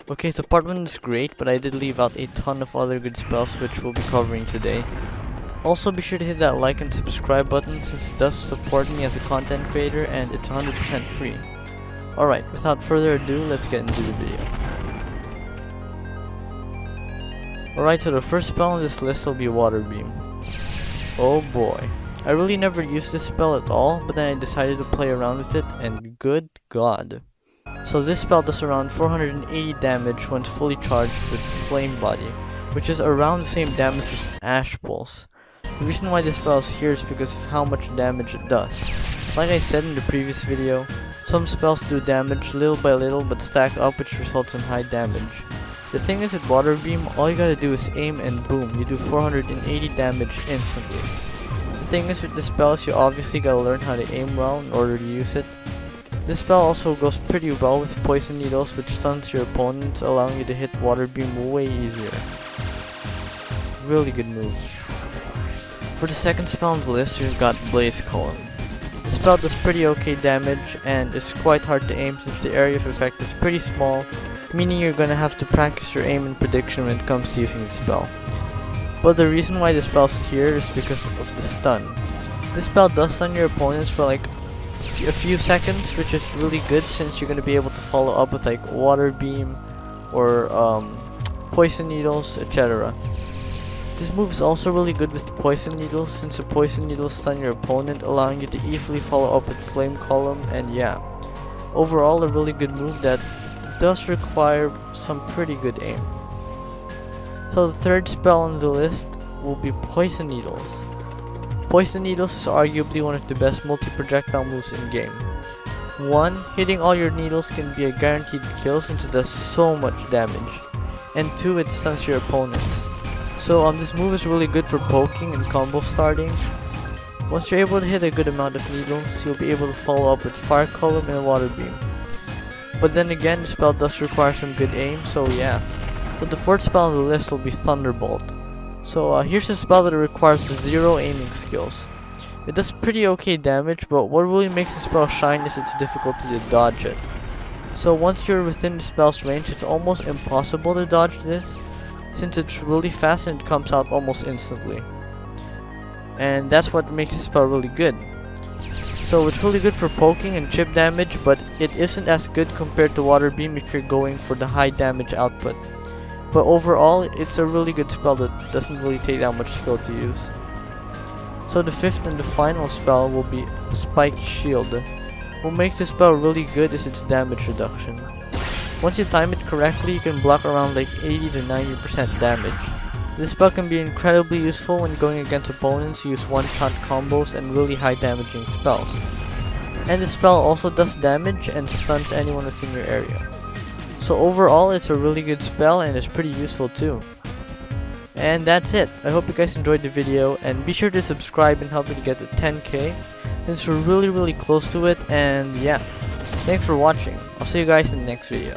Okay, so part 1 is great, but I did leave out a ton of other good spells which we'll be covering today. Also, be sure to hit that like and subscribe button since it does support me as a content creator and it's 100% free. Alright, without further ado, let's get into the video. Alright, so the first spell on this list will be Water Beam. Oh boy. I really never used this spell at all, but then I decided to play around with it, and good god. So this spell does around 480 damage once fully charged with Flame Body, which is around the same damage as Ash Pulse. The reason why this spell is here is because of how much damage it does. Like I said in the previous video, some spells do damage little by little but stack up, which results in high damage. The thing is with Water Beam, all you gotta do is aim and boom, you do 480 damage instantly. The thing is with this spell is you obviously gotta learn how to aim well in order to use it. This spell also goes pretty well with Poison Needles, which stuns your opponents, allowing you to hit Water Beam way easier. Really good move. For the second spell on the list, we've got Blaze Column. This spell does pretty okay damage and is quite hard to aim since the area of effect is pretty small, meaning you're gonna have to practice your aim and prediction when it comes to using the spell. But the reason why the spell's here is because of the stun. This spell does stun your opponents for like a few seconds, which is really good since you're gonna be able to follow up with like Water Beam or Poison Needles, etc. This move is also really good with Poison Needles since the Poison Needles stun your opponent, allowing you to easily follow up with Flame Column, and yeah. Overall a really good move that does require some pretty good aim. So the third spell on the list will be Poison Needles. Poison Needles is arguably one of the best multi-projectile moves in game. 1. Hitting all your needles can be a guaranteed kill since it does so much damage. And 2. It stuns your opponents. So this move is really good for poking and combo starting. Once you're able to hit a good amount of needles, you'll be able to follow up with Fire Column and Water Beam. But then again, the spell does require some good aim, so yeah. So the fourth spell on the list will be Thunderbolt. So here's a spell that requires 0 aiming skills. It does pretty okay damage, but what really makes the spell shine is its difficulty to dodge it. So once you're within the spell's range, it's almost impossible to dodge this, since it's really fast and it comes out almost instantly. And that's what makes this spell really good. So it's really good for poking and chip damage, but it isn't as good compared to Water Beam if you're going for the high damage output. But overall, it's a really good spell that doesn't really take that much skill to use. So the fifth and the final spell will be Spiky Shield. What makes this spell really good is its damage reduction. Once you time it correctly, you can block around like 80 to 90% damage. This spell can be incredibly useful when going against opponents who use one-shot combos and really high damaging spells. And this spell also does damage and stuns anyone within your area. So overall, it's a really good spell and it's pretty useful too. And that's it. I hope you guys enjoyed the video, and be sure to subscribe and help me to get to 10k since we're really close to it. And yeah, thanks for watching. I'll see you guys in the next video.